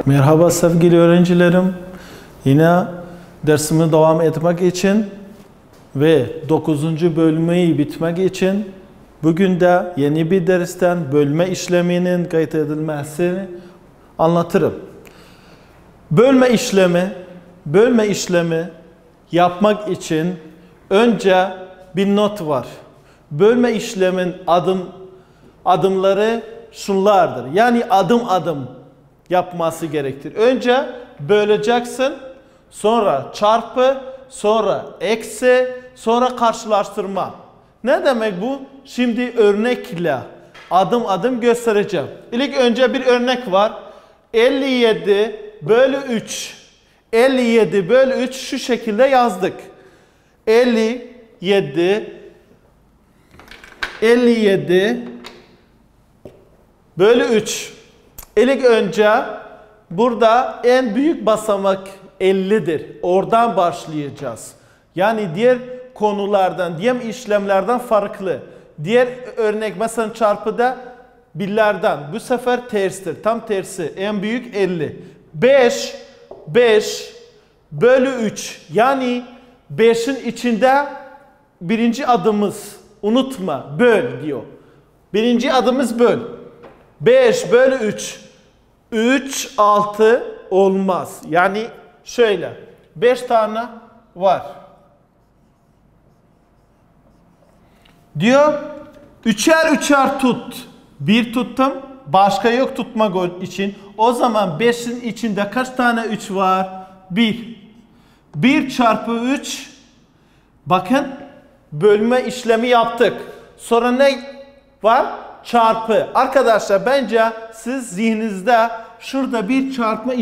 Merhaba sevgili öğrencilerim. Yine dersimi devam etmek için ve 9. bölümü bitmek için bugün de yeni bir dersten bölme işleminin kayıt edilmesini anlatırım. Bölme işlemi yapmak için önce bir not var. Bölme işlemin adımları şunlardır. Yani adım adım yapması gerektir. Önce böleceksin, sonra çarpı, sonra eksi, sonra karşılaştırma. Ne demek bu? Şimdi örnekle adım adım göstereceğim. İlk önce bir örnek var. 57 bölü 3. 57 bölü 3 şu şekilde yazdık. 57 bölü 3. İlk önce burada en büyük basamak 50'dir. Oradan başlayacağız. Yani diğer konulardan, diğer işlemlerden farklı. Diğer örnek mesela çarpıda birlerden. Bu sefer terstir. Tam tersi. En büyük 50. 5 bölü 3. Yani 5'in içinde birinci adımız. Unutma. Böl diyor. Birinci adımız böl. 5 bölü 3. 3, 6 olmaz. Yani şöyle. 5 tane var. Diyor 3'er tut. Bir tuttum. Başka yok tutmak için. O zaman 5'in içinde kaç tane 3 var? 1. 1 çarpı 3. Bakın bölme işlemi yaptık. Sonra ne var? Çarpı. Arkadaşlar bence siz zihninizde şurada bir çarpma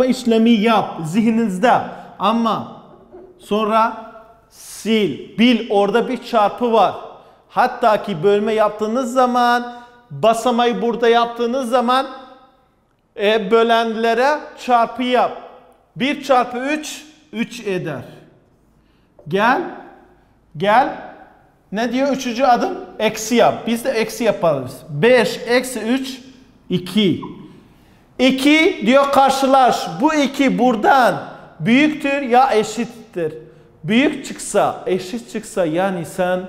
işlemi yap zihninizde. Ama sonra sil. Bil orada bir çarpı var. Hatta ki bölme yaptığınız zaman basamağı burada yaptığınız zaman bölenlere çarpı yap. 1 çarpı 3 3 eder. Gel. Ne diyor üçüncü adım? Eksi yap. Biz de eksi yaparız. 5 eksi 3 2. 2 diyor karşılaş. Bu 2 buradan büyüktür ya eşittir. Büyük çıksa, eşit çıksa yani sen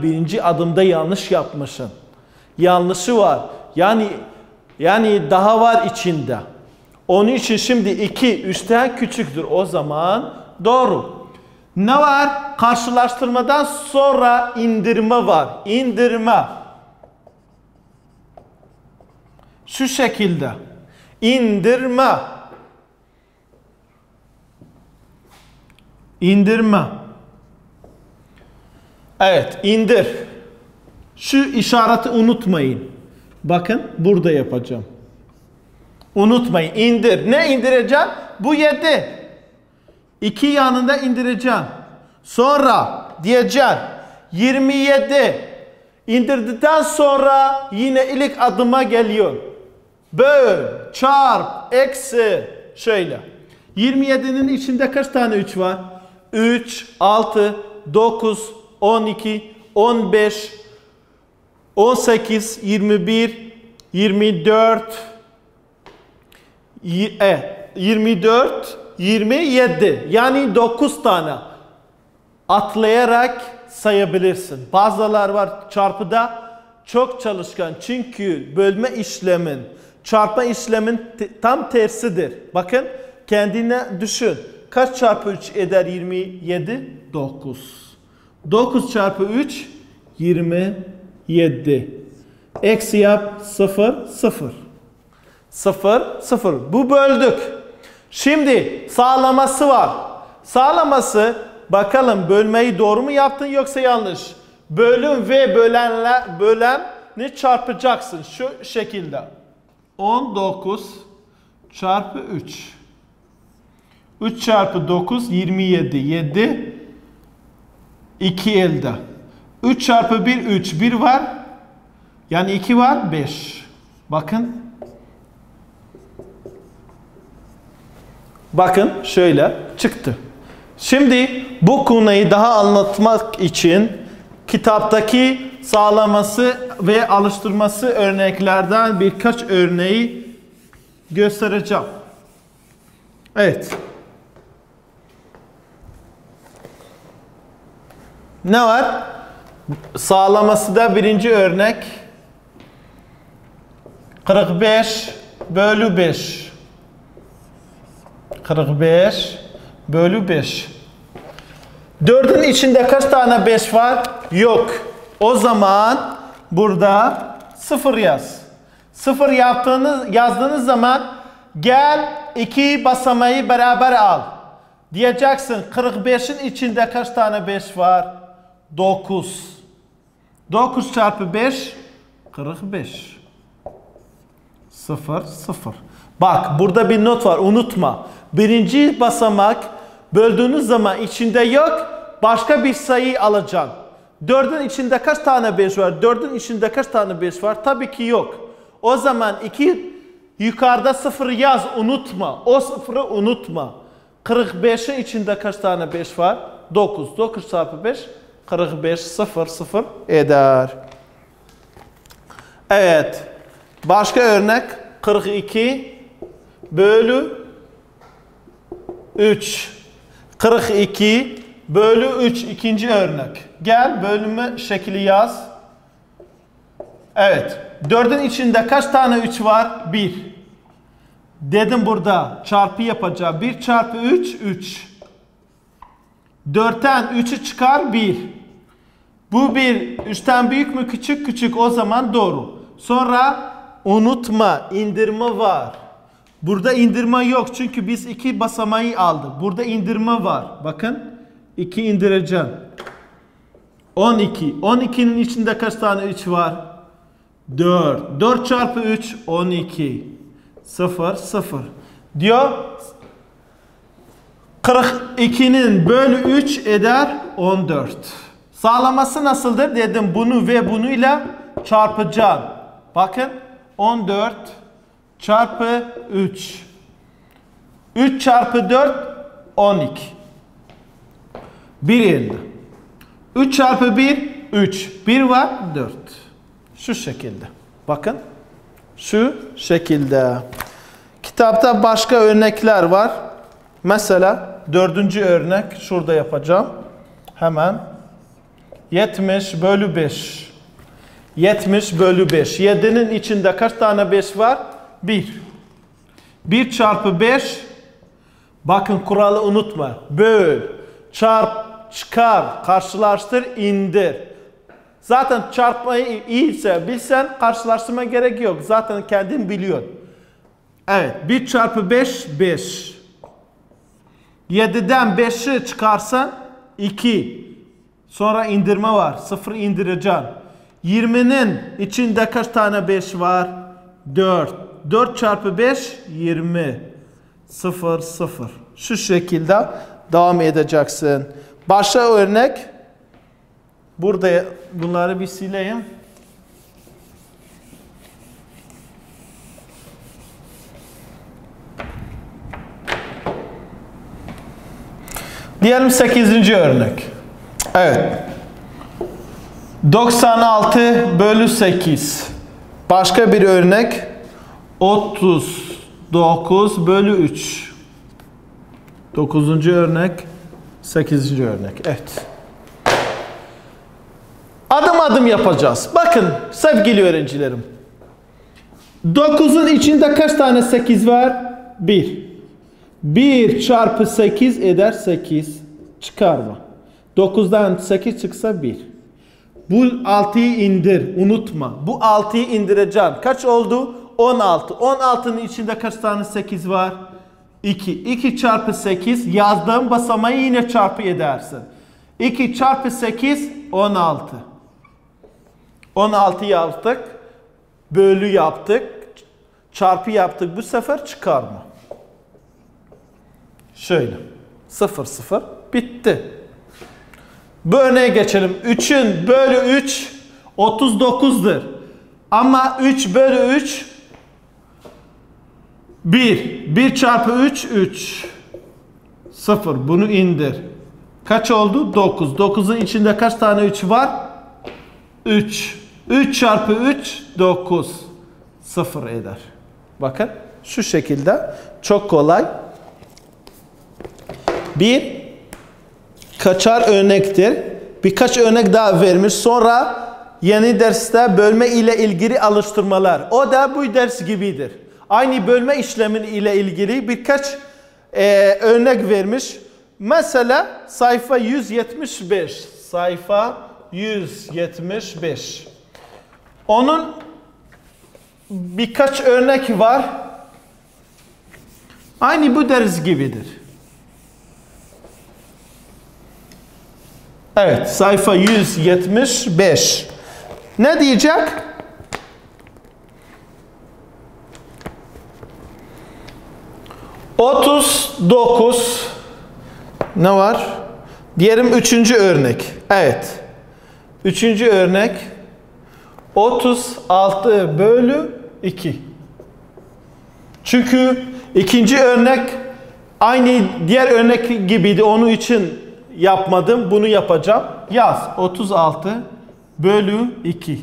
birinci adımda yanlış yapmışsın. Yanlışı var. Yani daha var içinde. Onun için şimdi 2 3'ten küçüktür. O zaman doğru. Ne var? Karşılaştırmadan sonra indirme var. İndirme. Şu şekilde. İndirme. Evet, indir. Şu işareti unutmayın. Bakın burada yapacağım. Unutmayın. İndir. Ne indireceğim? Bu 7. 2 yanında indireceğim. Sonra diyeceğim 27. İndirdikten sonra yine ilk adıma geliyor. Böl, çarp, eksi. Şöyle. 27'nin içinde kaç tane 3 var? 3, 6, 9, 12, 15, 18, 21, 24, 27. Yani 9 tane atlayarak sayabilirsin. Bazılar var çarpıda çok çalışkan. Çünkü bölme işlemin, çarpma işlemin tam tersidir. Bakın kendine düşün. Kaç çarpı 3 eder 27? 9. 9 çarpı 3 27. Eksi yap 0, 0. 0, 0. Bu böldük. Şimdi sağlaması var. Sağlaması bakalım bölmeyi doğru mu yaptın yoksa yanlış. Bölüm ve böleni çarpacaksın şu şekilde. 19 çarpı 3. 3 çarpı 9 27. 7 2 elde. 3 çarpı 1 3. 1 var. Yani 2 var 5. Bakın. Bakın şöyle çıktı. Şimdi bu konuyu daha anlatmak için kitaptaki sağlaması ve alıştırması örneklerden birkaç örneği göstereceğim. Evet. Ne var? Sağlaması da birinci örnek. 45 bölü 5. 45 bölü 5. 4'ün içinde kaç tane 5 var? Yok. O zaman burada 0 yaz. 0 yazdığınız zaman gel iki basamağı beraber al. Diyeceksin 45'in içinde kaç tane 5 var? 9. 9 çarpı 5 45. 0 0. Bak burada bir not var, unutma. Birinci basamak böldüğünüz zaman içinde yok, başka bir sayı alacaksın. 4'ün içinde kaç tane 5 var? 4'ün içinde kaç tane 5 var? Tabii ki yok. O zaman 2 yukarıda 0 yaz, unutma. O 0'ı unutma. 45'in içinde kaç tane 5 var? 9. 9 çarpı 5 45 0 0 eder. Evet. Başka örnek 42 bölü 3. 42 bölü 3 ikinci örnek. Gel bölümü şekli yaz. Evet. 4'ün içinde kaç tane 3 var? 1. Dedim burada çarpı yapacağım. 1 çarpı 3 3. 4'ten 3'ü çıkar 1. Bu 1 3'ten büyük mü küçük? Küçük, o zaman doğru. Sonra unutma indirme var. Burada indirme yok çünkü biz 2 basamağı aldık. Burada indirme var. Bakın 2 indireceğim. 12. 12'nin içinde kaç tane 3 var? 4. 4 çarpı 3 12. 0 0. Diyor 42'nin bölü 3 eder 14. Sağlaması nasıldır? Dedim bunu ve bunuyla çarpacağım. Bakın 14 çarpı 3. 3 çarpı 4 12. 1 elde. 3 çarpı 1 3. 1 var 4. Şu şekilde. Bakın. Şu şekilde. Kitapta başka örnekler var. Mesela 4. örnek şurada yapacağım. Hemen. 70 bölü 5. 70 bölü 5. 7'nin içinde kaç tane 5 var? 1. 1 çarpı 5. Bakın kuralı unutma. Böl, çarp, çıkar, karşılaştır, indir. Zaten çarpmayı iyiyse bilsen karşılaştırma gerek yok. Zaten kendin biliyorsun. Evet. 1 çarpı 5 5. 7'den 5'i çıkarsan 2. Sonra indirme var. 0 indireceksin. 20'nin içinde kaç tane 5 var? 4. 4 çarpı 5 20. 0 0. Şu şekilde devam edeceksin. Başka örnek. Burada bunları bir sileyim. Diyelim 8. örnek. Evet. 96 bölü 8. Başka bir örnek. 39 bölü 3. 9. örnek. 8. örnek. Evet. Adım adım yapacağız. Bakın sevgili öğrencilerim. 9'un içinde kaç tane 8 var? 1. 1 çarpı 8 eder 8. Çıkarma. 9'dan 8 çıksa 1. Bu 6'yı indir. Unutma. Bu 6'yı indireceksin. Kaç oldu? 16. 16'nın içinde kaç tane 8 var? 2. 2 çarpı 8. Yazdığım basamağı yine çarpı edersin. 2 çarpı 8 16. 16 yaptık. Bölü yaptık. Çarpı yaptık. Bu sefer çıkarma. Şöyle. 0 0. Bitti. Bu örneğe geçelim. 3'ün bölü 3 39'dur. Ama 3 bölü 3 1. 1 çarpı 3 3. 0. Bunu indir. Kaç oldu? 9. 9'un içinde kaç tane 3 var? 3. 3 çarpı 3 9. 0 eder. Bakın şu şekilde çok kolay. Bir kaçar örnektir. Birkaç örnek daha vermiş. Sonra yeni derste bölme ile ilgili alıştırmalar. O da bu ders gibidir. Aynı bölme işlemi ile ilgili birkaç örnek vermiş. Mesela sayfa 175. Sayfa 175. Onun birkaç örnek var. Aynı bu ders gibidir. Evet, sayfa 175. Ne diyecek? ...39... Ne var? Diyelim 3. örnek. Evet. 3. örnek... ...36 bölü 2. Çünkü ikinci örnek... ...aynı diğer örnek gibiydi. Onun için yapmadım. Bunu yapacağım. Yaz. 36 bölü 2.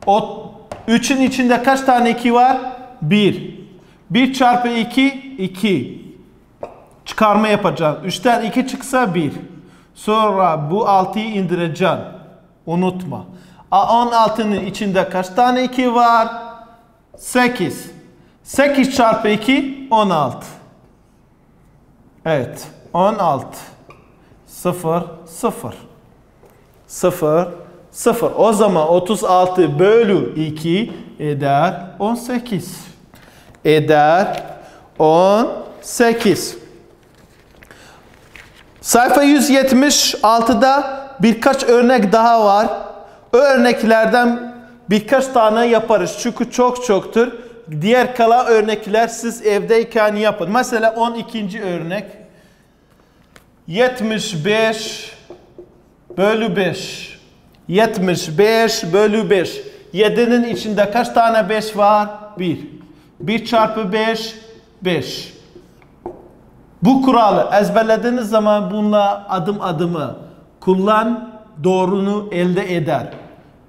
O 3'ün içinde kaç tane 2 var? 1. 1 çarpı 2, 2. Çıkarma yapacağım. 3'ten 2 çıksa 1. Sonra bu 6'yı indireceksin. Unutma. 16'nın içinde kaç tane 2 var? 8. 8 çarpı 2, 16. Evet. 16. 0, 0. 0, 0. O zaman 36 bölü 2 eder 18. Eder 18. Sayfa 176'da birkaç örnek daha var. O örneklerden birkaç tane yaparız. Çünkü çoktur. Diğer kalan örnekler siz evdeyken yapın. Mesela 12. örnek. 75 bölü 5. 75 bölü 5. 7'nin içinde kaç tane 5 var? 1. 1 çarpı 5, 5. Bu kuralı ezberlediğiniz zaman bununla adım adımı kullan, doğrunu elde eder.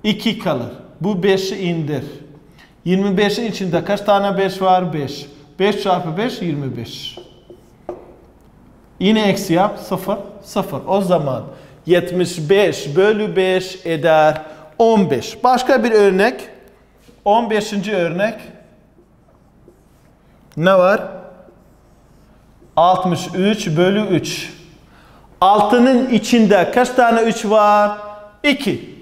2 kalır. Bu 5'i indir. 25'in içinde kaç tane 5 var? 5. 5 çarpı 5, 25. Yine eksi yap. 0, 0. O zaman 75 bölü 5 eder 15. Başka bir örnek. 15. örnek. Ne var? 63 bölü 3. 6'nın içinde kaç tane 3 var? 2.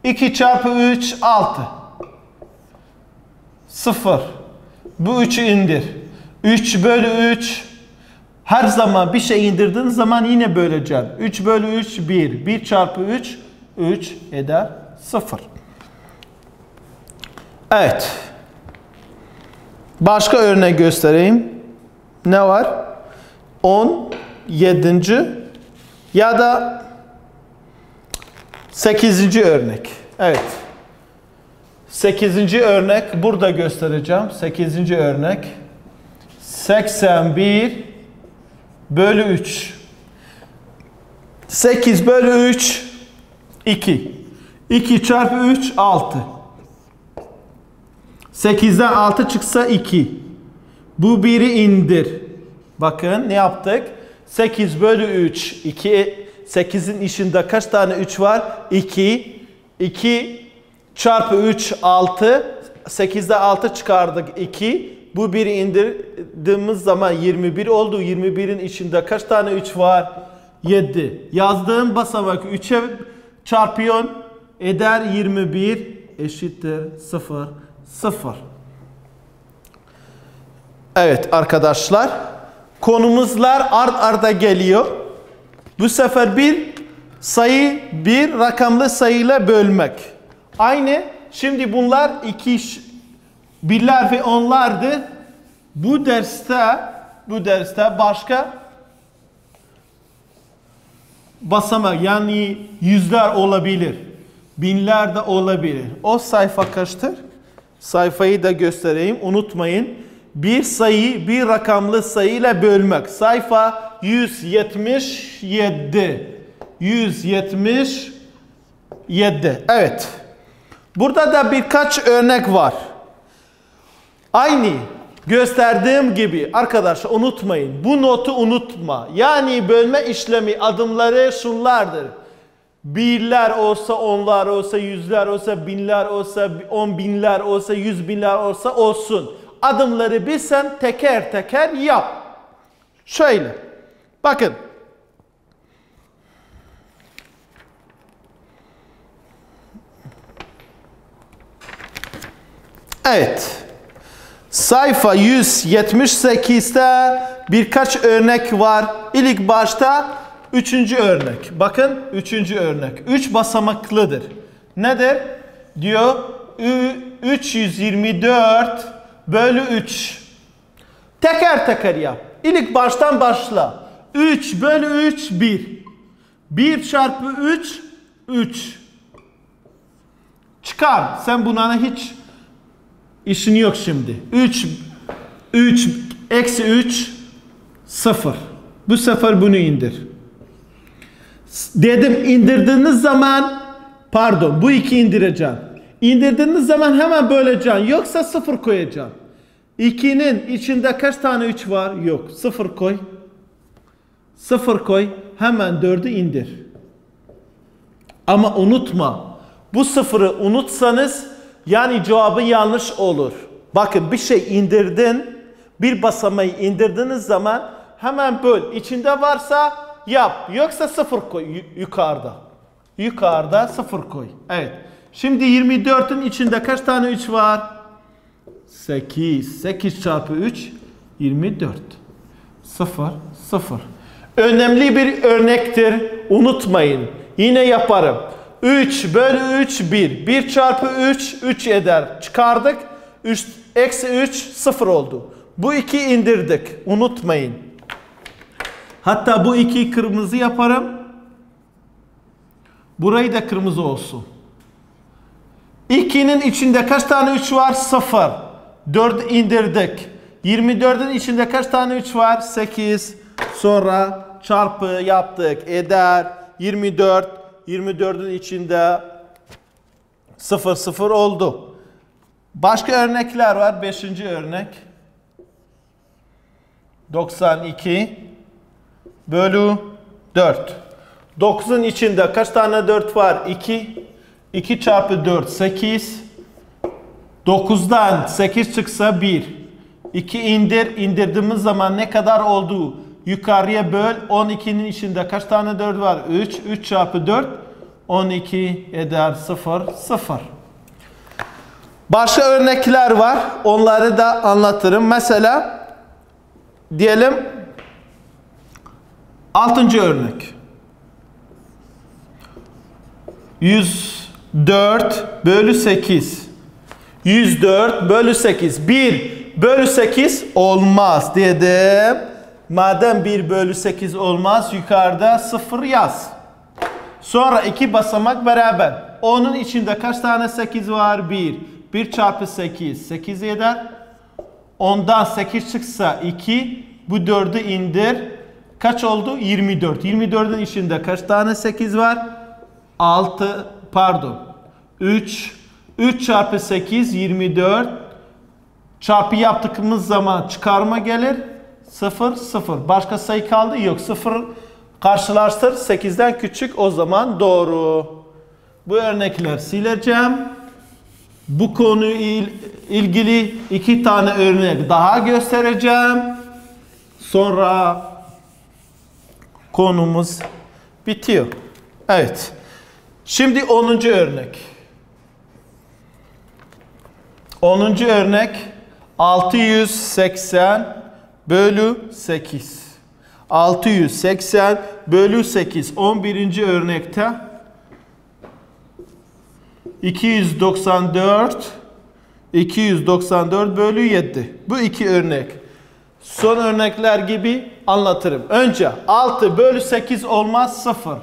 2 çarpı 3, 6. 0. Bu 3'ü indir. 3 bölü 3. Her zaman bir şey indirdiğin zaman yine böleceksin. 3 bölü 3, 1. 1 çarpı 3, 3 eder 0. Evet. Başka örnek göstereyim. Ne var? 17. ya da 8. örnek. Evet. 8. örnek burada göstereceğim. 8. örnek. 81 bölü 3. 8 bölü 3 2. 2 çarpı 3 6. 8'den 6 çıksa 2. Bu 1'i indir. Bakın ne yaptık? 8 bölü 3. 2. 8'in içinde kaç tane 3 var? 2. 2 çarpı 3 6. 8'de 6 çıkardık 2. Bu 1'i indirdiğimiz zaman 21 oldu. 21'in içinde kaç tane 3 var? 7. Yazdığım basamak 3'e çarpıyorsun. Eder 21 eşittir 0, 0. Evet arkadaşlar. Konumuzlar ard arda geliyor. Bu sefer bir sayı bir rakamlı sayıyla bölmek. Aynı. Şimdi bunlar birler ve onlardı. Bu derste başka basamak yani yüzler olabilir. Binler de olabilir. O sayfa kaçtır? Sayfayı da göstereyim. Unutmayın. Bir sayıyı bir rakamlı sayıyla bölmek. Sayfa 177. 7. Evet. Burada da birkaç örnek var. Aynı gösterdiğim gibi arkadaşlar unutmayın. Bu notu unutma. Yani bölme işlemi adımları şunlardır. Birler olsa, onlar olsa, yüzler olsa, binler olsa, 10 binler olsa, 100 binler olsa olsun. Adımları bilsen teker teker yap. Şöyle. Bakın. Evet. Sayfa 178'te birkaç örnek var. İlk başta 3. örnek. Bakın 3. örnek. 3 basamaklıdır. Nedir? Diyor 324 bölü 3. Teker teker yap. İlk baştan başla. 3 bölü 3 1. 1 çarpı 3 3. Çıkar. Sen buna hiç işin yok şimdi. 3 eksi 3 0. Bu sefer bunu indir. Dedim indirdiğiniz zaman pardon bu 2 indireceğim. İndirdiğiniz zaman hemen böleceksin. Yoksa 0 koyacaksın. 2'nin içinde kaç tane 3 var? Yok. 0 koy. 0 koy. Hemen 4'ü indir. Ama unutma. Bu 0'ı unutsanız yani cevabı yanlış olur. Bakın bir şey indirdin. Bir basamağı indirdiğiniz zaman hemen böl. İçinde varsa yap. Yoksa 0 koy yukarıda. Yukarıda 0 koy. Evet. Şimdi 24'ün içinde kaç tane 3 var? 8. 8 çarpı 3 24. 0 0. Önemli bir örnektir. Unutmayın. Yine yaparım. 3 bölü 3 1. 1 çarpı 3 3 eder. Çıkardık. 3 eksi 3 0 oldu. Bu 2 indirdik. Unutmayın. Hatta bu 2'yi kırmızı yaparım. Burayı da kırmızı olsun. 2'nin içinde kaç tane 3 var? 0. 4'ü indirdik. 24'ün içinde kaç tane 3 var? 8. Sonra çarpı yaptık. Eder. 24. 24'ün içinde 0 0 oldu. Başka örnekler var. 5. örnek. 92 bölü 4. 9'un içinde kaç tane 4 var? 2. 2 çarpı 4 8. 9'dan 8 çıksa 1. 2 indir. İndirdiğimiz zaman ne kadar oldu? Yukarıya böl. 12'nin içinde kaç tane 4 var? 3. 3 çarpı 4 12 eder 0 0. Başka örnekler var. Onları da anlatırım. Mesela diyelim 6. örnek. 104 bölü 8. 104 bölü 8. 1 bölü 8 olmaz dedim. Madem 1 bölü 8 olmaz yukarıda 0 yaz. Sonra 2 basamak beraber. Onun içinde kaç tane 8 var? 1. 1 çarpı 8. 8 eder. Ondan 8 çıksa 2. Bu 4'ü indir. Kaç oldu? 24. 24'ün içinde kaç tane 8 var? 6 pardon. 3. 3 çarpı 8 24. Çarpı yaptığımız zaman çıkarma gelir. 0 0. Başka sayı kaldı? Yok. 0 karşılaştır. 8'den küçük o zaman doğru. Bu örnekler sileceğim. Bu konuyla ilgili 2 tane örnek daha göstereceğim. Sonra konumuz bitiyor. Evet. Şimdi 10. örnek. 10. örnek 680 bölü 8. 680 bölü 8. 11. örnekte 294 bölü 7. Bu 2 örnek. Son örnekler gibi anlatırım. Önce 6 bölü 8 olmaz 0.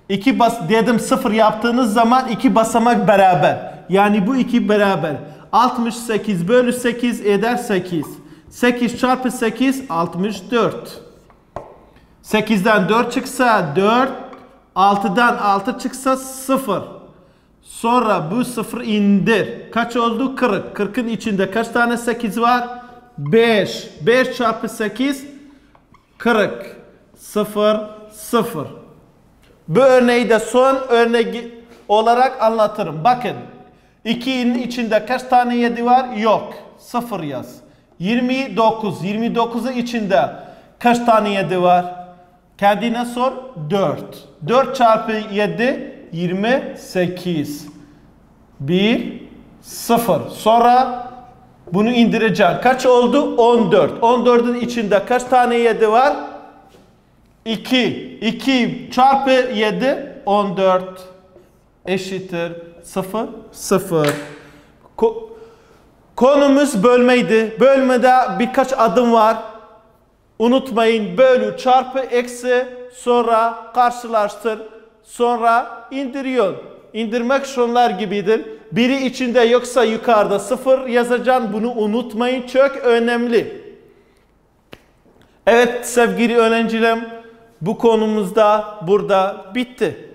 2 dedim 0 yaptığınız zaman 2 basamak beraber. Yani bu 2 beraber. 68 bölü 8 eder 8. 8 çarpı 8 64. 8'den 4 çıksa 4. 6'dan 6 çıksa 0. Sonra bu 0 indir. Kaç oldu? 40. 40'ın içinde kaç tane 8 var? 5. 5 çarpı 8 40. 0 0. Bu örneği de son örnek olarak anlatırım. Bakın. 2'nin içinde kaç tane 7 var? Yok. 0 yaz. 29. 29'un içinde kaç tane 7 var? Kendine sor. 4. 4 çarpı 7 28. 1 0. Sonra bunu indireceksin. Kaç oldu? 14. 14'ün içinde kaç tane 7 var? 2. 2 çarpı 7 14 eşittir 0 0. Konumuz bölmeydi. Bölmede birkaç adım var. Unutmayın, bölü, çarpı, eksi, sonra karşılaştır, sonra indiriyor. İndirmek şunlar gibidir. Biri içinde yoksa yukarıda 0 yazacaksın. Bunu unutmayın, çok önemli. Evet sevgili öğrencilerim, bu konumuzda burada bitti.